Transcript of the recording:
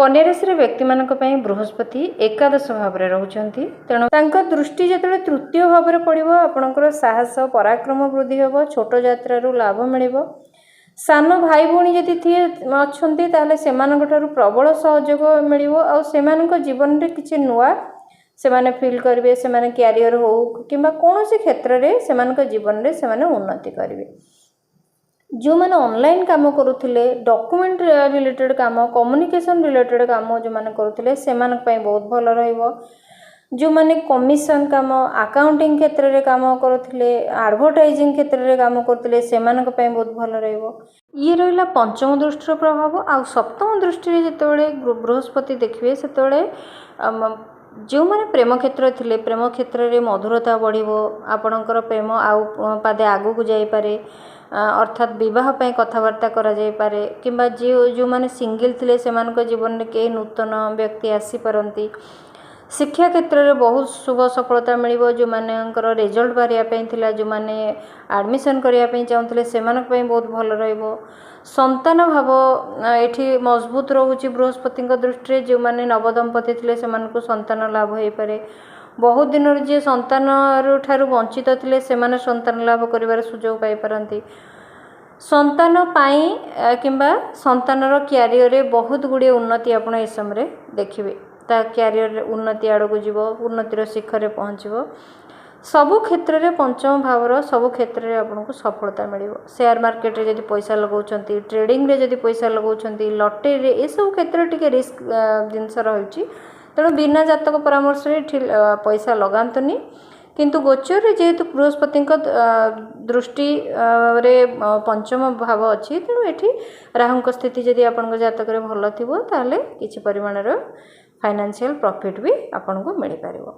कन्या राशि व्यक्ति मानक पई बृहस्पति एकादश भाव में रहउछंती तेणु तांका दृष्टि जतले तृतीय भाव में पड़िबो आपनकर साहस पराक्रम वृद्धि हेबो छोट यात्रारू लाभ मिलिबो सान भाई भौणी जदि थी अच्छंती ताले सेमानक ठारू प्रबल सहयोग मिलिबो आ सेमानक जीवन रे किछि नुआ सेमाने फील करिवे सेमाने कैरियर हो किंबा कोनोसी क्षेत्र रे सेमानक जीवन रे सेमाने उन्नति करिवे जो मैंने ऑनलाइन काम करुले डॉक्यूमेंट रिलेटेड काम कम्युनिकेशन रिलेटेड काम जो मैंने करुले से बहुत भल रहिबो जो मैंने कमिशन काम अकाउंटिंग क्षेत्र में काम करुले एडवर्टाइजिंग क्षेत्र में काम करुले से बहुत भल रहिबो ये रहिला पंचम दृष्टिर प्रभाव आ सप्तम दृष्टि जितेबाला बृहस्पति देखिए से जो मैंने प्रेम क्षेत्र थिले प्रेम क्षेत्र में मधुरता बढ़िबो आपणकर प्रेम आउ पादे आगु को जाई पारे अर्थात विवाह पे कथबार्ता करा जाई पारे किंबा जो मैंने सिंगल थिले सेमानक जीवन में कई नूतन व्यक्ति आसी पारंती शिक्षा क्षेत्र में बहुत शुभ सफलता मिलिबो जो मानकर रिजल्ट बारिया पे थिला जो माने एडमिशन करिया पे चाहूले सेमानक पे बहुत भल रहिबो संतान भाव एठी मजबूत रहउची बृहस्पति दृष्टि जो माने नवदंपति थिले सेमानकु संतान लाभ होई पारे बहुत दिन जे संतान ठारू वंचित थिले सेमाने संतान लाभ करिवार सुजोग पाई पारंती संतान पाई किंबा संतानर क्यारियर रे बहुत गुड़े उन्नति आपण ए समय देखिबे ता क्यारियर उन्नति आड़क जीव उन्नतिर शिखर पहुँचब सबु क्षेत्र में पंचम भावर सबु क्षेत्र में आपको सफलता मिल शेयर मार्केट रे जदि पैसा लगाउछंती ट्रेडिंग रे जदि पैसा लगाउछंती लॉटरी रे ए सब क्षेत्र टिके रिस्क जिनस रही तेणु बिना जातक परामर्श पैसा लगातुनी किंतु गोचर रे जेहेतु बृहस्पति दृष्टि रे पंचम भाव अच्छी तेणु ये राहु स्थिति जदि आपण जातक भल थी ताले किछि परिमाण फाइनेंशियल प्रॉफिट भी आपन को मिल पारिबो।